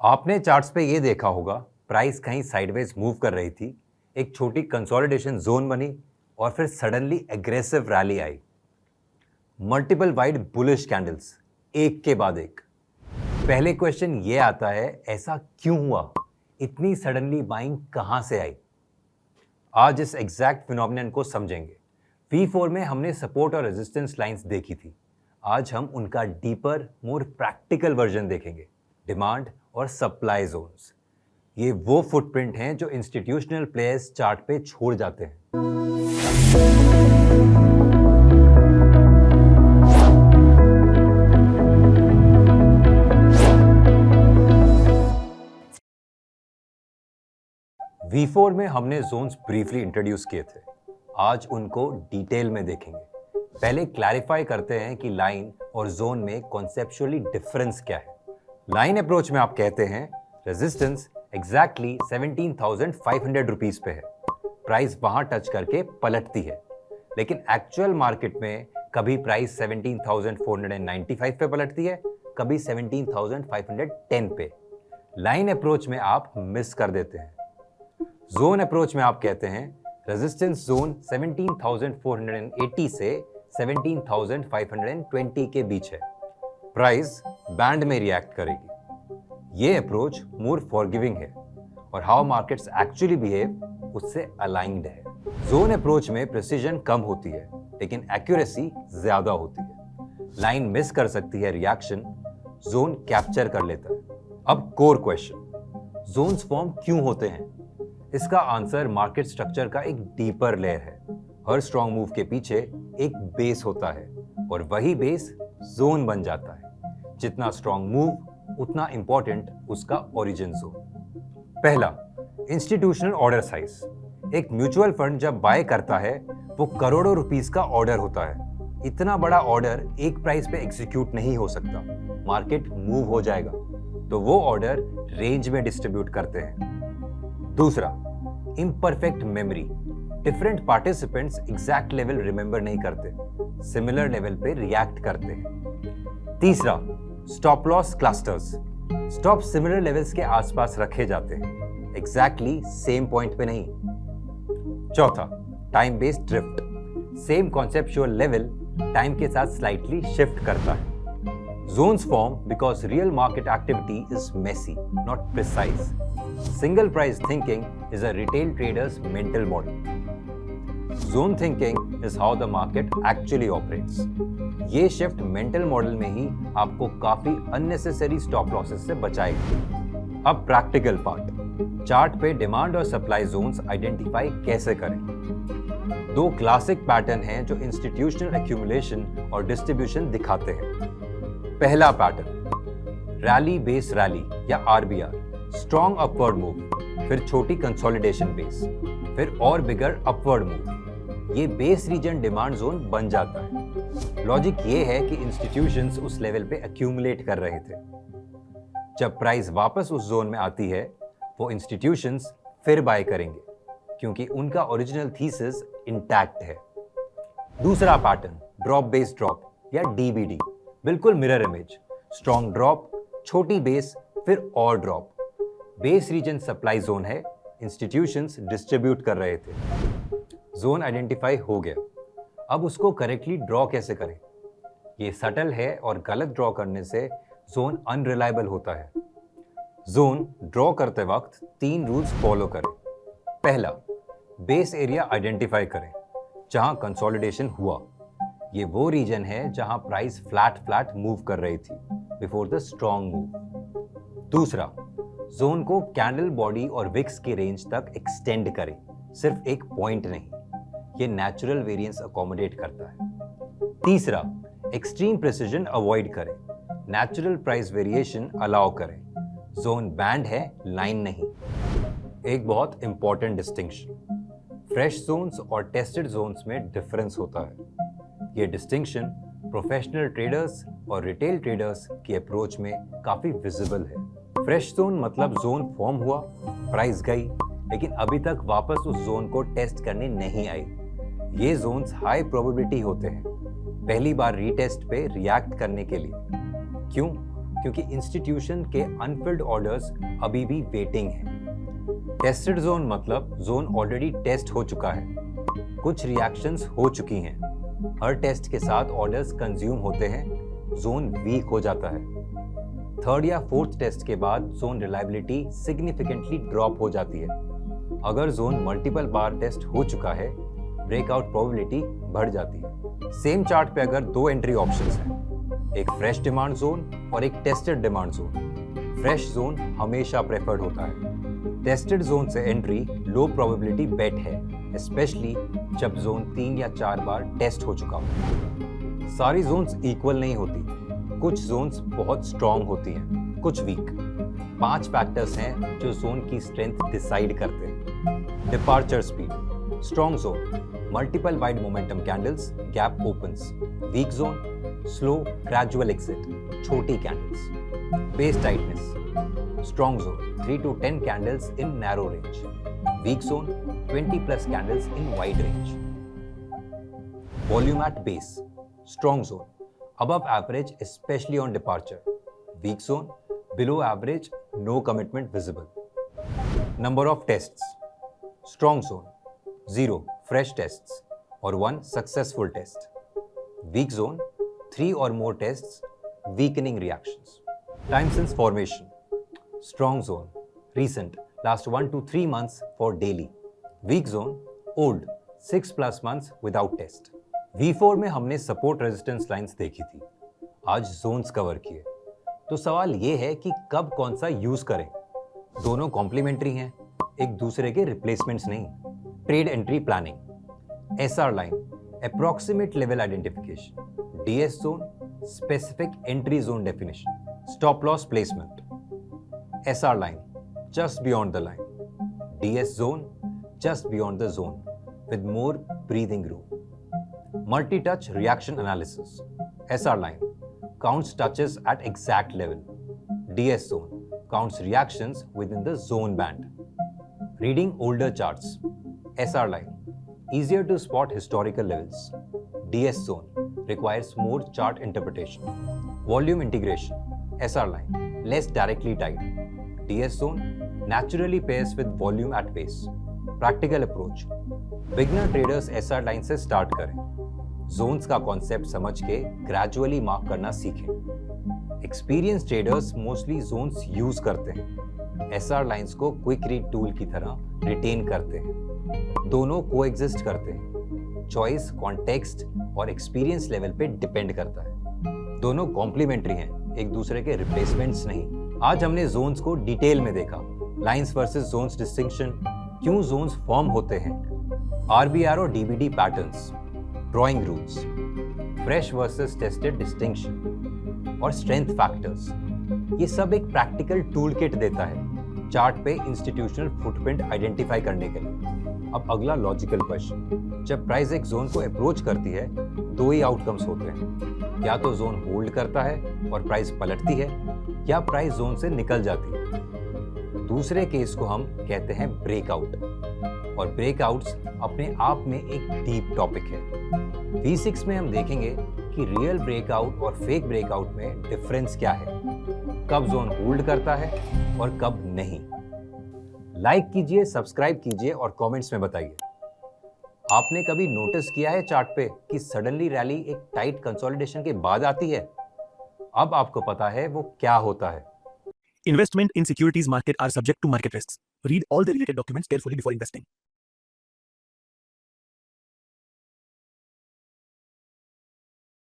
आपने चार्ट्स पे ये देखा होगा, प्राइस कहीं साइडवेज मूव कर रही थी, एक छोटी कंसोलिडेशन जोन बनी और फिर सडनली एग्रेसिव रैली आई। मल्टीपल वाइड बुलिश कैंडल्स, एक के बाद एक। पहले क्वेश्चन ये आता है, ऐसा क्यों हुआ? इतनी सडनली बाइंग कहां से आई? आज इस एग्जैक्ट फिनोमिनन को समझेंगे। V4 में हमने सपोर्ट और रेजिस्टेंस लाइंस देखी थी। आज हम उनका डीपर, मोर प्रैक्टिकल वर्जन देखेंगे, डिमांड और सप्लाई जोन्स। ये वो फुटप्रिंट हैं जो इंस्टीट्यूशनल प्लेयर्स चार्ट पे छोड़ जाते हैं। V4 में हमने जोन्स ब्रीफली इंट्रोड्यूस किए थे। आज उनको डिटेल में देखेंगे। पहले क्लैरिफाई करते हैं कि लाइन और जोन में कॉन्सेप्चुअली डिफरेंस क्या है। लाइन अप्रोच में आप कहते हैं रेजिस्टेंस एग्जैक्टली 17,500 रुपीज पे है, प्राइस वहां टच करके पलटती है। लेकिन एक्चुअल मार्केट में कभी प्राइस 17,495 पे पलटती है, कभी 17,510 पे। लाइन अप्रोच में आप मिस कर देते हैं। जोन अप्रोच में आप कहते हैं रेजिस्टेंस जोन 17,480 से 17,520 के बीच है, प्राइस बैंड में रिएक्ट करेगी। ये अप्रोच मोर फॉरगिविंग है और हाउ मार्केट्स एक्चुअली बिहेव उससे अलाइंड है। जोन अप्रोच में प्रिसीजन कम होती है लेकिन एक्यूरेसी ज्यादा होती है। लाइन मिस कर सकती है रिएक्शन, जोन कैप्चर कर लेता है। अब कोर क्वेश्चन, जोन्स फॉर्म क्यों होते हैं? इसका आंसर मार्केट स्ट्रक्चर का एक डीपर लेयर है। हर स्ट्रॉन्ग मूव के पीछे एक बेस होता है और वही बेस जोन बन जाता है। जितना स्ट्रॉन्ग मूव उतना इंपॉर्टेंट उसका ओरिजिन जोन। पहला, इंस्टीट्यूशनल ऑर्डर साइज। एक म्यूचुअल फंड जब बाय करता है वो करोड़ों रुपीस का ऑर्डर होता है। इतना बड़ा ऑर्डर एक प्राइस पे एग्जीक्यूट नहीं हो सकता, मार्केट मूव हो जाएगा, तो वो ऑर्डर रेंज में डिस्ट्रीब्यूट करते हैं। दूसरा, imperfect memory. Different participants exact level remember नहीं करते, सिमिलर लेवल पे रिएक्ट करते हैं। तीसरा, stop loss clusters. Stop similar levels के आसपास रखे जाते हैं, एग्जैक्टली सेम पॉइंट पे नहीं। चौथा, time based drift. Same conceptual level time के साथ स्लाइटली शिफ्ट करता है। Zones form because real market activity is messy, not precise. Single price thinking is a retail trader's mental model. Zone thinking is how the market actually operates. ये shift mental model में ही आपको काफी unnecessary stop losses से बचाएगी। अब practical part, chart पे demand और supply Jones identify कैसे करें। दो क्लासिक पैटर्न हैं जो इंस्टीट्यूशनल एक्यूमुलेशन और डिस्ट्रीब्यूशन दिखाते हैं। पहला पैटर्न, रैली बेस रैली या आरबीआर, स्ट्रॉन्ग अपवर्ड मूव, फिर छोटी कंसोलिडेशन बेस, फिर और बिगर अपवर्ड मूव। ये बेस रीजन डिमांड जोन बन जाता है। लॉजिक ये है कि इंस्टीट्यूशंस उस लेवल पे एक्यूमुलेट कर रहे थे। जब प्राइस वापस उस जोन में आती है वो इंस्टीट्यूशंस फिर बाय करेंगे क्योंकि उनका ओरिजिनल थीसिस इंटैक्ट है। दूसरा पैटर्न, ड्रॉप बेस ड्रॉप या डीबीडी, बिल्कुल मिरर इमेज। स्ट्रॉन्ग ड्रॉप, छोटी बेस, फिर और drop. Base reason supply zone है, इंस्टीट्यूशंस डिस्ट्रीब्यूट कर रहे थे। जोन आइडेंटिफाई हो गया, अब उसको करेक्टली ड्रॉ कैसे करें? ये सटल है और गलत ड्रॉ करने से जोन अनरिलायबल होता है। जोन ड्रॉ करते वक्त 3 रूल्स फॉलो करें। पहला, बेस एरिया आइडेंटिफाई करें जहां कंसोलिडेशन हुआ। ये वो रीजन है जहां प्राइस फ्लैट मूव कर रही थी बिफोर द स्ट्रॉन्ग मूव। दूसरा, जोन को कैंडल बॉडी और विक्स की रेंज तक एक्सटेंड करें, सिर्फ एक पॉइंट नहीं। ये नेचुरल वेरिएंस अकोमोडेट करता है। तीसरा, एक्सट्रीम प्रिसिजन अवॉइड करें, नेचुरल प्राइस वेरिएशन अलाउ करें। जोन बैंड है, लाइन नहीं। एक बहुत इंपॉर्टेंट डिस्टिंक्शन, फ्रेश जोन्स और टेस्टेड जोन्स में डिफरेंस होता है। ये डिस्टिंक्शन प्रोफेशनल ट्रेडर्स और रिटेल ट्रेडर्स की अप्रोच में काफी विजिबल है। फ्रेश जोन मतलब जोन फॉर्म हुआ, प्राइस गई, लेकिन अभी तक वापस उस जोन को टेस्ट करने नहीं आई। ये जोन्स हाई प्रोबेबिलिटी होते हैं पहली बार रीटेस्ट पे रिएक्ट करने के लिए। क्यों? क्योंकि इंस्टीट्यूशन के अनफिल्ड ऑर्डर्स अभी भी वेटिंग हैं। टेस्टेड जोन मतलब जोन ऑलरेडी टेस्ट हो चुका है, कुछ रिएक्शंस हो चुकी हैं, हर टेस्ट के साथ ऑर्डर्स कंज्यूम होते हैं, जोन वीक हो जाता है। थर्ड या फोर्थ टेस्ट के बाद जोन रिलायबिलिटी सिग्निफिकेंटली ड्रॉप हो जाती है। अगर जोन मल्टीपल बार टेस्ट हो चुका है, ब्रेकआउट प्रोबेबिलिटी बढ़ जाती है। सेम चार्ट पे अगर दो एंट्री ऑप्शंस हैं, एक फ्रेश डिमांड जोन और एक tested demand zone, fresh zone हमेशा प्रेफर्ड होता है। टेस्टेड जोन से एंट्री लो प्रोबेबिलिटी बेट है, स्पेशली जब जोन 3 या 4 बार टेस्ट हो चुका हो। सारी जोन्स इक्वल नहीं होती, कुछ जोन्स बहुत स्ट्रॉन्ग होती हैं, कुछ वीक। 5 फैक्टर्स हैं जो जोन की स्ट्रेंथ डिसाइड करते हैं। Departure speed, strong zone multiple wide momentum candles, gap opens. Weak zone slow gradual exit, छोटी candles. Base tightness, strong zone 3 to 10 candles in narrow range, weak zone 20+ candles in wide range. Volume at base, strong zone above average especially on departure, weak zone below average, no commitment visible. Number of tests, strong zone 0 fresh tests or 1 successful test, weak zone 3 or more tests, weakening reactions. Time since formation, strong zone recent, last 1 to 3 months for daily, weak zone old 6+ months without test. V4 में हमने support resistance lines देखी थी, आज Jones cover किए। तो सवाल ये है कि कब कौन सा यूज करें। दोनों कॉम्प्लीमेंट्री हैं, एक दूसरे के रिप्लेसमेंट्स नहीं। Trade entry planning, SR line approximate level identification, DS zone specific entry zone definition, stop loss placement. SR line just beyond the line, DS zone just beyond the zone with more breathing room. Multi-touch reaction analysis, SR line counts touches at exact level, DS zone counts reactions within the zone band. Reading older charts, SR line easier to spot historical levels, DS zone requires more chart interpretation. Volume integration, SR line less directly tied, DS zone naturally pairs with volume at base. Practical approach, beginner traders SR line से start करें, zones का concept समझ के gradually mark करना सीखें। Experience traders mostly zones use करते हैं, SR lines को क्विक रीड टूल की तरह रिटेन करते हैं। दोनों कोएग्जिस्ट करते हैं, चॉइस कॉन्टेक्स्ट और एक्सपीरियंस लेवल पे डिपेंड करता है। दोनों कॉम्प्लीमेंट्री हैं, एक दूसरे के रिप्लेसमेंट्स नहीं। आज हमने जोन्स को डिटेल में देखा, लाइंस वर्सेस जोन्स डिस्टिंक्शन, क्यों जोन्स फॉर्म होते हैं, आरबीआर और DBD patterns, drawing rules, fresh versus tested distinction और स्ट्रेंथ फैक्टर्स। ये सब एक प्रैक्टिकल टूल किट देता है चार्ट पे इंस्टीट्यूशनल फुटप्रिंट आइडेंटिफाई करने के लिए। अब अगला लॉजिकल क्वेश्चन, जब प्राइस एक जोन को अप्रोच करती है, दो ही आउटकम्स होते हैं, या तो जोन होल्ड करता है और प्राइस पलटती है, या प्राइस जोन से निकल जाती है। दूसरे केस को हम कहते हैं ब्रेकआउट, और ब्रेकआउट्स अपने आप में एक डीप टॉपिक है। V6 में हम देखेंगे कि रियल ब्रेकआउट और फेक ब्रेकआउट में डिफरेंस क्या है, कब जोन होल्ड करता है और कब नहीं। लाइक कीजिए, सब्सक्राइब कीजिए और कमेंट्स में बताइए। आपने कभी नोटिस किया है चार्ट पे कि सडनली रैली एक टाइट कंसोलिडेशन के बाद आती है? अब आपको पता है वो क्या होता है। Investment in securities market are subject to market risks. Read all the related documents carefully before investing.